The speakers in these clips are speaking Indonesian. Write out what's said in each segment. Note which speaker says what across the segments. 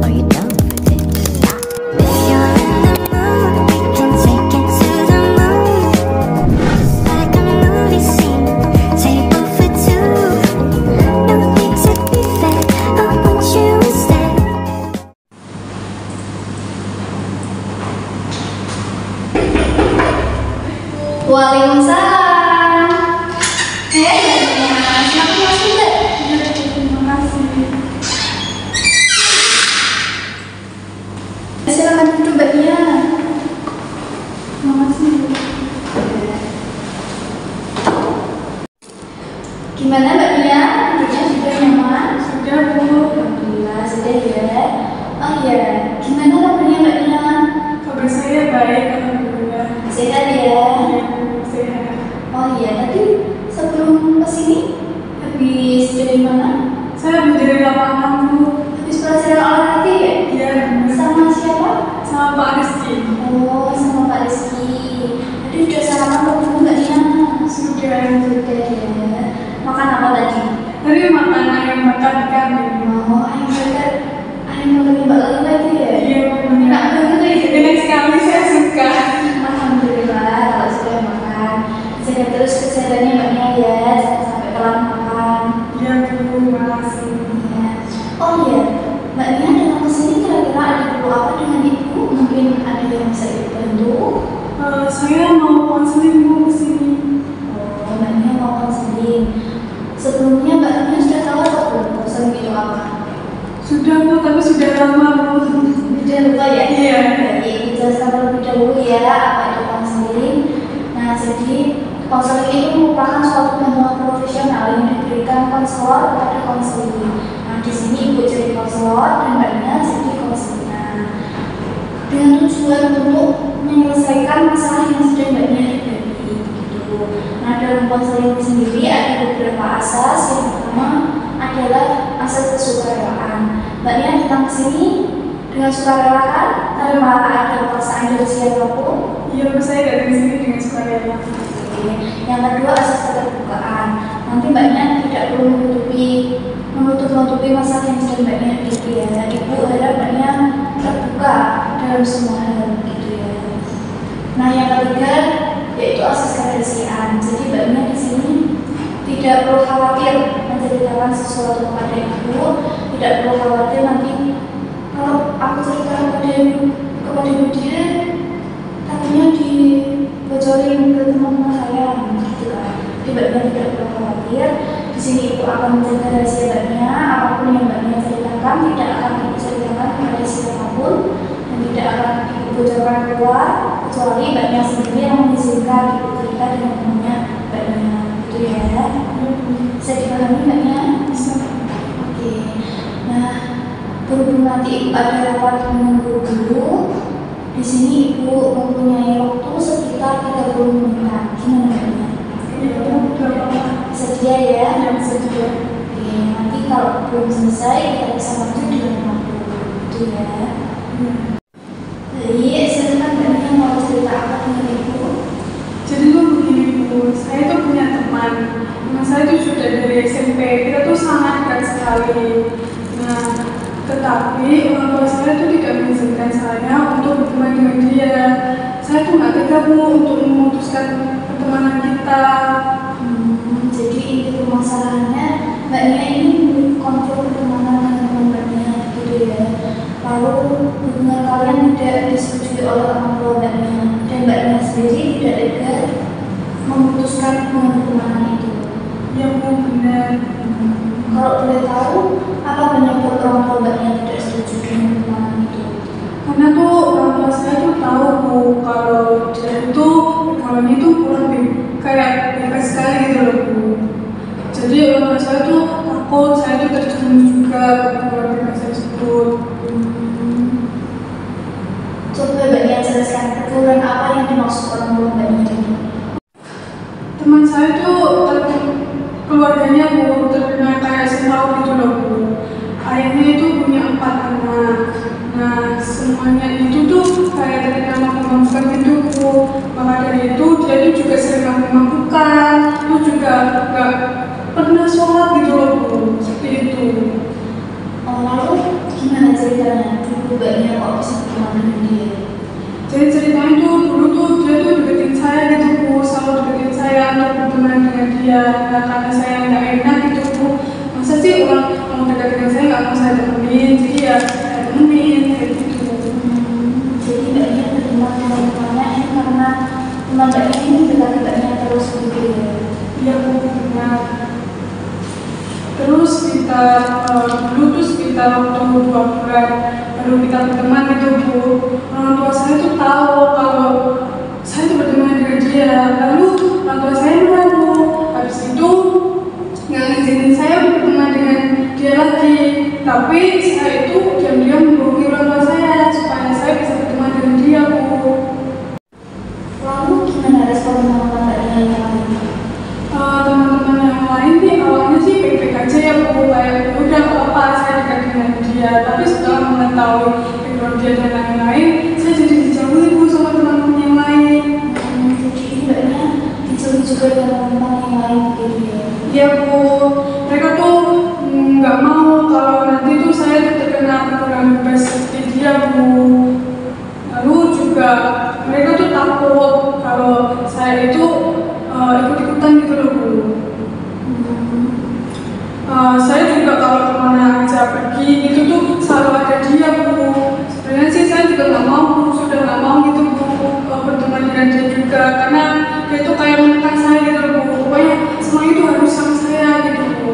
Speaker 1: Are you down for this? If you're in the mood, we can take it to the moon. Just like a movie scene, table for two. No need to be fair, I want you instead.
Speaker 2: Waalaikumsalam. Selamat masuk deh. Terima kasih. Silakan duduk mbaknya. Terima kasih. Gimana mbaknya? Duduknya sudah nyaman? Sudah Bu. Alhamdulillah sudah ya. Oh iya, gimana kabarnya mbaknya? Kabar saya baik, alhamdulillah. Sehat ya? Sehat. Oh iya, tadi sebelum kesini habis dari mana? Saya habis dari lapangan Bu. Habis pelajaran olahraga ya? Iya. Sama siapa? Sama Pak Rizky. Oh, sama Pak Rizky. Tadi sudah sarapan belum mbaknya? Sudah ya. Makan apa tadi? Tadi makan ayam bakar ikan. Oh, ayam bakar. Ayam bakar Mbak Lala itu ya? Iya, enak banget ya? Enak sekali, saya suka. Alhamdulillah, kalau sudah makan. Jaga terus kesehatannya mbaknya ya, jangan sampai telat makan. Iya Bu, makasih. Iya. Oh iya, mbaknya datang ke sini kira-kira ada perlu apa dengan ibu? Mungkin ada yang bisa ibu bantu? Saya mau konseling Bu ke sini. Oh, mbaknya mau konseling. Sebelumnya mbaknya sudah tahu atau belum konseling itu apa? Sudah Bu, tapi sudah lama Bu. Sudah lupa ya? Iya. Baik, dijelaskan terlebih dahulu ya apa itu konseling. Nah, jadi konseling itu merupakan suatu bantuan profesional yang diberikan konselor kepada konseling. Nah, di sini ibu jadi konselor dan mbaknya jadi konselingnya. Dengan tujuan untuk menyelesaikan masalah yang sudah mbaknya hadapi. Gitu. Nah, dalam konseling sendiri ada beberapa asas. Yang pertama adalah asas kesukarelawan. Mbaknya datang ke sini dengan sukarela kan? Tanpa ada paksaan dari siapapun. Iya, saya datang ke sini dengan sukarela. Yang kedua asas keterbukaan. Nanti mbaknya tidak perlu menutup-nutupi masalah yang sedang mbaknya hadapi ya. Ibu harap mbaknya terbuka dalam semua hal gitu ya. Nah, yang ketiga yaitu asas kerahasiaan. Jadi mbaknya di sini tidak perlu khawatir menceritakan sesuatu kepada ibu. Tidak perlu khawatir nanti kalau aku ceritakan kepada media takutnya dibocorin ke teman-teman saya gitu kan. Jadi mbaknya tidak perlu khawatir. Di sini ibu akan menjaga rahasia mbaknya. Apapun yang mbaknya ceritakan tidak akan ibu ceritakan kepada siapapun dan tidak akan ibu bocorkan keluar kecuali mbaknya sendiri yang mengizinkan ibu cerita dengan temannya mbaknya gitu ya. Bisa dipahami mbaknya? Bisa. Oke. Nah, berhubung nanti ibu ada rapat dengan guru-guru, di sini ibu mempunyai waktu sekitar 30 menitan. Gimana mbaknya? Sedia ya? Sedia. Oke, nanti kalau belum selesai kita bisa maju dengan waktu gitu ya. Baik, silakan mbaknya mau cerita apa dengan ibu? Jadi tuh begini Bu, saya tuh punya teman saya tuh sudah dari SMP, kita tuh sangat dekat sekali. Nah, tetapi orang tua saya tuh tidak mengizinkan saya untuk berteman dengan dia. Saya tuh nggak tega Bu untuk memutuskan pertemanan kita. Jadi inti permasalahannya mbaknya ini konflik pertemanan dengan teman mbaknya gitu ya. Lalu hubungan kalian tidak disetujui oleh orang tua mbaknya dan mbaknya sendiri tidak tega memutuskan hubungan pertemanan itu. Ya Bu, benar. Kalau boleh tahu apa penyebab orang tua mbaknya tidak setuju dengan pertemanan itu? Karena tuh orang tua saya tuh tahu Bu kalau dia itu pergaulannya itu kurang kayak bebas sekali gitu loh Bu. Jadi orang tua saya tuh takut saya tuh terjerumus juga ke pergaulan bebas tersebut. Coba mbaknya jelaskan pergaulan apa yang dimaksud orang tua mbaknya ini? Teman saya tuh keluarganya Bu terkenal kayak setahu gitu loh Bu. Ayahnya itu punya 4 anak. Nah, semuanya itu tuh kayak terkenal mabuk-mabukan gitu Bu. Maka dari itu dia tuh juga sering mabuk-mabukan. Terus juga gak pernah sholat gitu loh Bu. Seperti itu. Oh, lalu Gimana ceritanya? Dulu Mbak Nia kok bisa berteman dengan dia?
Speaker 3: Jadi ceritanya tuh dulu tuh dia tuh deketin saya gitu Bu, selalu deketin saya untuk berteman dengan dia. Nah, karena saya nggak enak gitu Bu, masa sih orang mau dekat dengan saya nggak mau saya temenin, jadi ya saya temenin kayak gitu.
Speaker 2: Jadi Mbak Nia berteman dengan temannya ini karena teman Mbak Nia ini dekat Mbak Nia terus gitu ya?
Speaker 3: Iya Bu, benar. Terus kita dulu tuh sekitar waktu 2 bulan baru kita berteman gitu Bu. Orang tua saya tuh tahu kalau saya tuh berteman dengan dia. Lalu orang tua saya marah Bu. Habis itu nggak ngizinin saya untuk berteman dengan dia lagi. Tapi saya itu diam-diam membohongi orang tua saya supaya saya bisa berteman dengan dia Bu.
Speaker 2: Lalu gimana respon teman-teman Mbak Nia yang lain?
Speaker 3: Teman-teman yang lain nih awalnya sih baik-baik aja ya Bu, kayak udah gak apa-apa saya dekat dengan dia. Tapi setelah mengetahui background dia dan lain-lain, saya jadi dijauhi Bu sama teman-teman yang lain.
Speaker 2: Jadi Mbak Nia dijauhi juga dengan teman-teman yang lain gitu ya?
Speaker 3: Iya Bu, mereka tuh nggak mau kalau nanti tuh saya tuh terkena kekurangan bebas seperti dia Bu. Lalu juga mereka tuh takut kalau saya itu ikut-ikutan gitu loh Bu. Saya juga kalau kemana aja pergi gitu tuh selalu ada dia Bu. Sebenarnya sih saya juga nggak mau Bu, sudah nggak mau gitu Bu berteman dengan dia juga karena dia tuh kayak menekan saya gitu loh Bu. Pokoknya semua itu harus sama saya gitu Bu.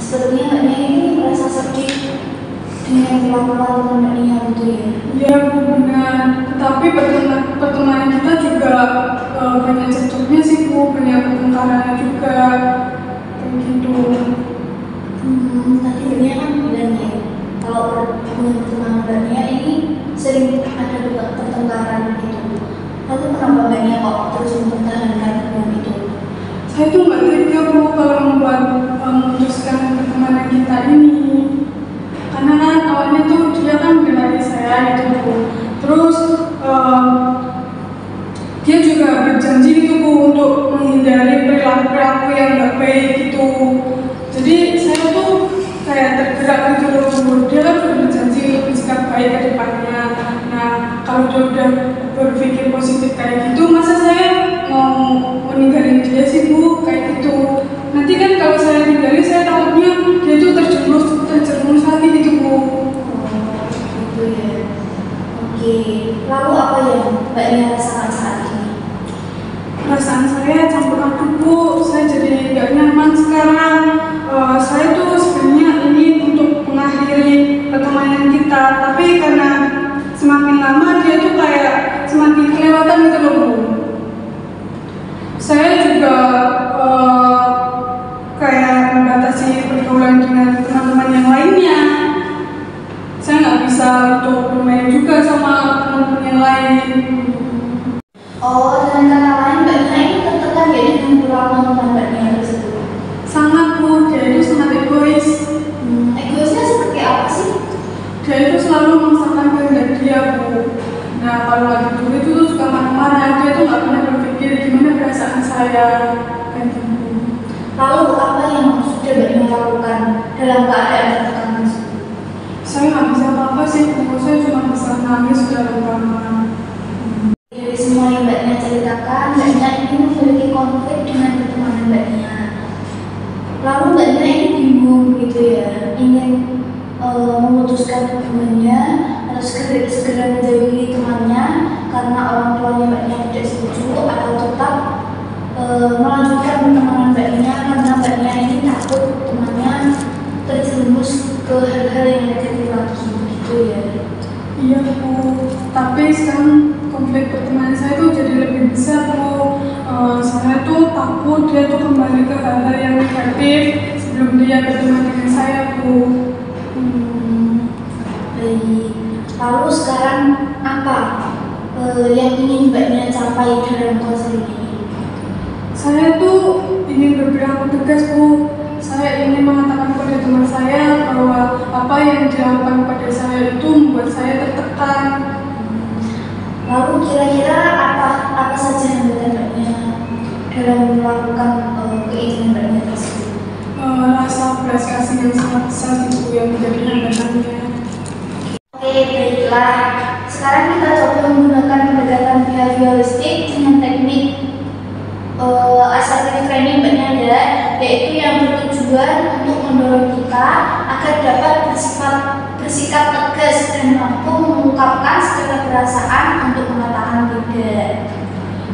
Speaker 2: Sepertinya Mbak Nia ini merasa sedih dengan perlakuan teman Mbak Nia gitu ya?
Speaker 3: Iya Bu, benar. Tetapi pertemanan kita juga banyak cekcoknya sih Bu, banyak pertengkarannya juga kayak gitu.
Speaker 2: Tadi Mbak Nia kan bilang ya, kalau hubungan pertemanan Mbak Nia ini sering ada pertengkaran gitu. Lalu kenapa Mbak Nia kok terus mempertahankan hubungan itu?
Speaker 3: Saya tuh nggak tega Bu kalau membuat memutuskan pertemanan kita ini. Karena kan awalnya tuh dia kan mengenali saya gitu Bu. Terus dia juga berjanji gitu Bu untuk menghindari perilaku yang nggak baik gitu. Jadi saya tuh kayak tergerak gitu loh Bu. Dia kan udah berjanji untuk bersikap baik ke depannya. Nah kalau dia udah berpikir positif kayak gitu, masa saya mau meninggalin dia sih Bu kayak gitu. Nanti kan kalau saya tinggalin saya takutnya dia tuh terjerumus lagi gitu Bu.
Speaker 2: Gitu ya. Oke. Lalu apa yang Mbak Nia rasakan saat ini?
Speaker 3: Perasaan saya campur aduk Bu, saya jadi nggak nyaman sekarang. Saya tuh sebenarnya ini untuk mengakhiri pertemanan kita, tapi karena semakin lama dia tuh kayak semakin kelewatan gitu loh Bu. Saya juga kayak membatasi pergaulan dengan teman-teman yang lainnya. Saya nggak bisa untuk bermain juga sama teman-teman yang lain.
Speaker 2: Oh, dengan kata lain Mbak Nia ini tertekan ya dengan perlakuan teman Mbak Nia tersebut?
Speaker 3: Sangat Bu, dia itu sangat egois.
Speaker 2: Egoisnya seperti apa sih?
Speaker 3: Dia itu selalu memaksakan kehendak dia Bu. Nah kalau lagi dulu itu tuh suka marah-marah, dia tuh nggak pernah berpikir gimana perasaan saya kayak gitu.
Speaker 2: Lalu apa yang sudah Mbak Nia lakukan dalam keadaan tertekan tersebut?
Speaker 3: Saya nggak bisa apa-apa sih Bu, saya cuma bisa nangis dalam kamar.
Speaker 2: Dari semua yang Mbak Nia ceritakan, Mbak Nia ini memiliki konflik dengan pertemanan Mbak Nia. Lalu Mbak Nia ini bingung gitu ya, ingin memutuskan hubungannya atau segera menjauhi temannya karena orang tuanya Mbak Nia tidak setuju, atau tetap melanjutkan pertemanan Mbak Nia karena Mbak Nia ini takut temannya terjerumus ke hal-hal yang negatif lagi gitu ya.
Speaker 3: Iya Bu, tapi sekarang konflik pertemanan saya tuh jadi lebih besar Bu. Saya tuh takut dia tuh kembali ke hal-hal yang negatif sebelum dia berteman dengan saya Bu.
Speaker 2: Baik. Lalu sekarang apa yang ingin Mbak Nia capai dalam konseling ini?
Speaker 3: Saya tuh ingin berperilaku tegas Bu. Saya ingin mengatakan kepada teman saya bahwa apa yang dilakukan pada saya itu membuat saya tertekan.
Speaker 2: Lalu kira-kira apa saja hambatan Mbak Nia dalam melakukan keinginan Mbak Nia tersebut?
Speaker 3: Rasa belas kasih yang sangat besar itu yang menjadi hambatannya.
Speaker 2: baiklah. Sekarang kita coba menggunakan pendekatan behavioristik dengan teknik assertive training ya, yaitu yang bertujuan untuk mendorong kita agar dapat bersikap tegas dan mampu mengungkapkan segala perasaan untuk mengatakan tidak.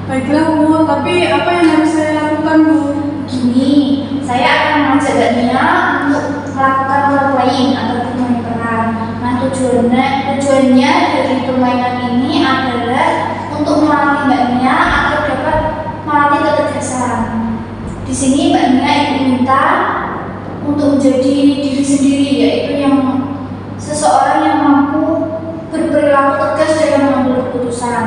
Speaker 3: Baiklah Bu, tapi apa yang harus saya lakukan Bu?
Speaker 2: Gini, saya akan mengajak Mbak Nia untuk melakukan role playing atau bermain peran. Nah, tujuannya dari permainan ini adalah untuk melatih Mbak Nia agar dapat melatih ketegasan. Di sini Mbak Nia diminta untuk menjadi diri sendiri, yaitu yang seseorang yang mampu berperilaku tegas dalam mengambil keputusan.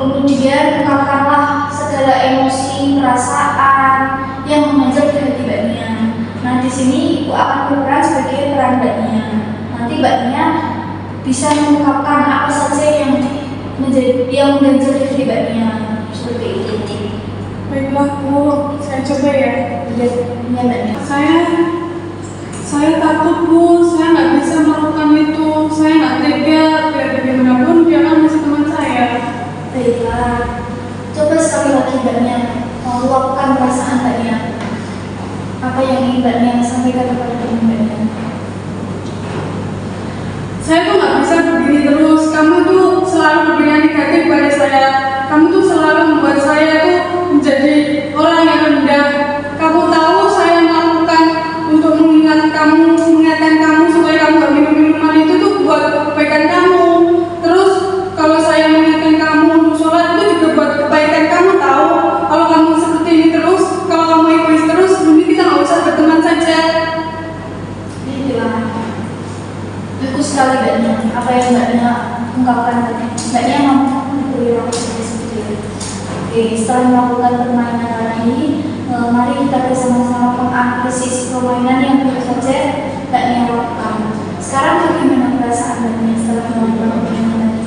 Speaker 2: Kemudian ungkapkanlah segala emosi, perasaan yang mengajar di hati Mbak Nia. Nah, di sini Ibu akan berperan sebagai peran Mbak Nia. Nanti Mbak Nia bisa mengungkapkan apa saja yang mengganjal di hati Mbak Nia. Seperti itu.
Speaker 3: Baiklah Bu, saya coba ya.
Speaker 2: Iya, Mbak Nia.
Speaker 3: Saya takut Bu, saya nggak bisa melakukan itu. Saya nggak tega, biar bagaimanapun dia kan masih teman saya.
Speaker 2: Baiklah, coba sekali lagi Mbak Nia meluapkan perasaan Mbak Nia. Apa yang ingin Mbak Nia sampaikan kepada Mbak Nia?
Speaker 3: Saya tuh nggak bisa begini terus. Kamu tuh selalu berpikiran negatif pada saya. Kamu tuh selalu membuat saya tuh menjadi orang yang rendah. Kamu tahu saya melakukan untuk mengingatkan kamu supaya kamu nggak minum minuman itu tuh buat kebaikan kamu. Terus kalau saya mengingatkan kamu untuk sholat itu juga buat kebaikan kamu tahu. Kalau kamu seperti ini terus, kalau kamu egois terus, mending kita nggak usah berteman saja.
Speaker 2: Itulah. Bagus sekali Mbak Nia. Apa yang Mbak Nia ungkapkan tadi. Mbak Nia mampu berperilaku seperti itu. Oke, setelah melakukan permainan tadi, mari kita bersama-sama menganalisis permainan yang baru saja Mbak Nia lakukan. Sekarang bagaimana perasaan Mbak Nia setelah melakukan permainan tadi?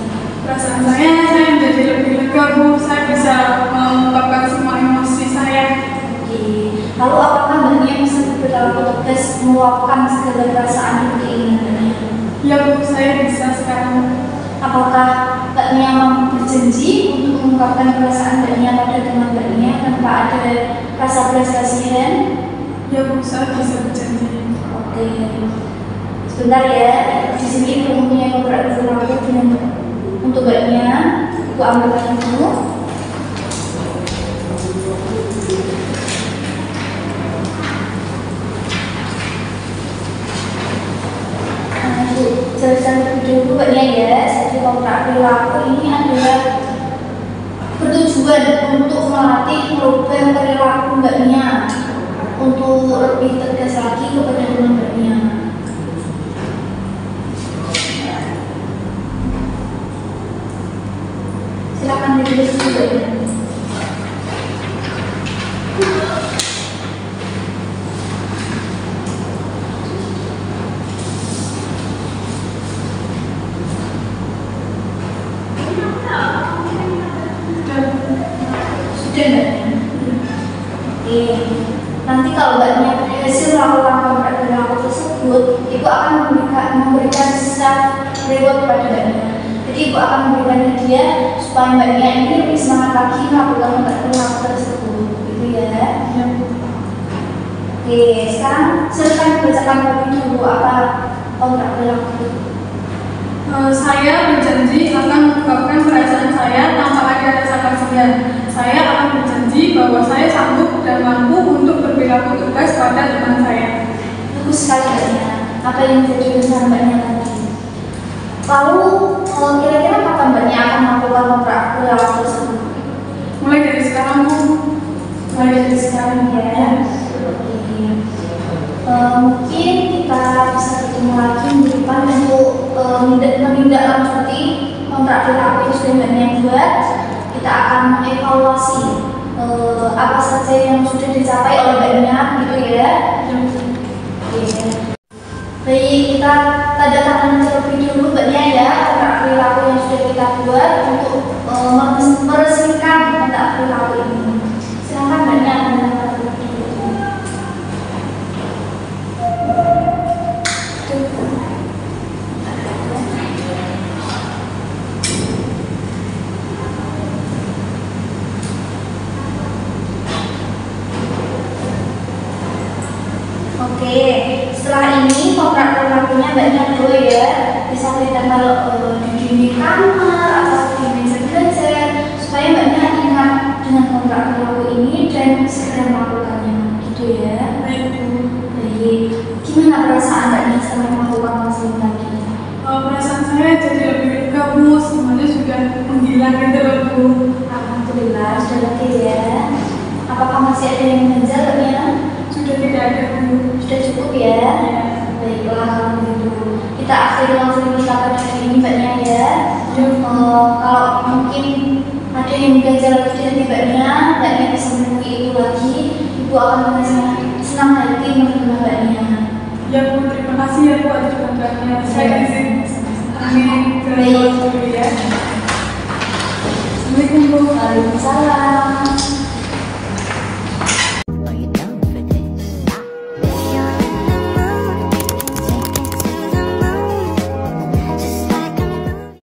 Speaker 3: Perasaan saya menjadi lebih lega Bu. Saya bisa mengungkapkan semua emosi saya.
Speaker 2: Oke, lalu apakah Mbak Nia bisa berperilaku tegas meluapkan segala perasaan dan keinginan Mbak Nia?
Speaker 3: Ya Bu, saya bisa sekarang.
Speaker 2: Apakah Mbak Nia mampu berjanji untuk mengungkapkan perasaan Mbak Nia pada teman Mbak Nia tanpa ada rasa belas kasihan?
Speaker 3: Ya Bu, saya bisa berjanji.
Speaker 2: Oke, sebentar ya. Di sini Ibu punya beberapa perilaku dengan untuk Mbak Nia. Ibu ambilkan dulu. Jelaskan lebih dulu Mbak Nia ya. Jadi kontrak perilaku ini adalah bertujuan untuk melatih merubah perilaku Mbak Nia untuk lebih tegas lagi kepada teman Mbak Nia. Silakan ditulis dulu Mbak Nia. Sudah Mbak Nia? Oke. Nanti kalau Mbak Nia berhasil melakukan kontrak perilaku tersebut, Ibu akan memberikan self reward kepada Mbak Nia. Jadi Ibu akan memberikan hadiah supaya Mbak Nia ini lebih semangat lagi melakukan kontrak perilaku tersebut, gitu ya. Oke, sekarang silakan dibacakan lebih dulu apa kontrak perilaku.
Speaker 3: Saya berjanji akan mengungkapkan perasaan saya tanpa ada rasa kasihan. Saya akan berjanji bahwa saya sanggup dan mampu untuk berperilaku tegas pada teman saya.
Speaker 2: Bagus sekali Mbak Nia. Apa yang menjadi rencana Mbak Nia tadi? Lalu kira-kira kapan Mbak Nia akan melakukan kontrak perilaku tersebut?
Speaker 3: Mulai dari sekarang Bu.
Speaker 2: Mulai dari sekarang ya. Oke. Mungkin kita bisa bertemu lagi minggu depan untuk menindaklanjuti kontrak perilaku yang sudah Mbak Nia buat. Kita akan mengevaluasi apa saja yang sudah dicapai oleh Mbak Nia, gitu ya. Oke. Baik, kita tanda tangan terlebih dulu Mbak Nia ya kontrak perilaku yang sudah kita buat untuk meresmikan kontrak perilaku ini. Silakan Mbak Nia tanda tangan terlebih dulu. HP-nya Mbaknya dulu ya, bisa ditempel di dinding kamar atau di meja belajar supaya Mbaknya ingat dengan kontrak perilaku ini dan segera melakukannya, gitu ya.
Speaker 3: Baik Bu.
Speaker 2: Baik, gimana perasaan Mbaknya setelah melakukan konseling tadi?
Speaker 3: Perasaan saya jadi lebih lega Bu, semuanya sudah menghilang gitu loh Bu.
Speaker 2: Alhamdulillah, sudah lega ya. Apakah masih ada yang mengganjal Mbaknya?
Speaker 3: Sudah tidak ada Bu.
Speaker 2: Sudah cukup ya? Baiklah kalau begitu. Kita akhiri konseling kita pada hari ini Mbaknya ya. Kalau mungkin ada yang mengganjal lagi dari Mbaknya bisa menemui itu lagi. Ibu akan merasa senang hati menerima Mbaknya.
Speaker 3: Ya Bu, terima kasih ya Bu atas bantuannya. Saya izin amin ke
Speaker 2: Baik.
Speaker 3: dulu ya. Assalamualaikum Bu.
Speaker 2: Waalaikumsalam.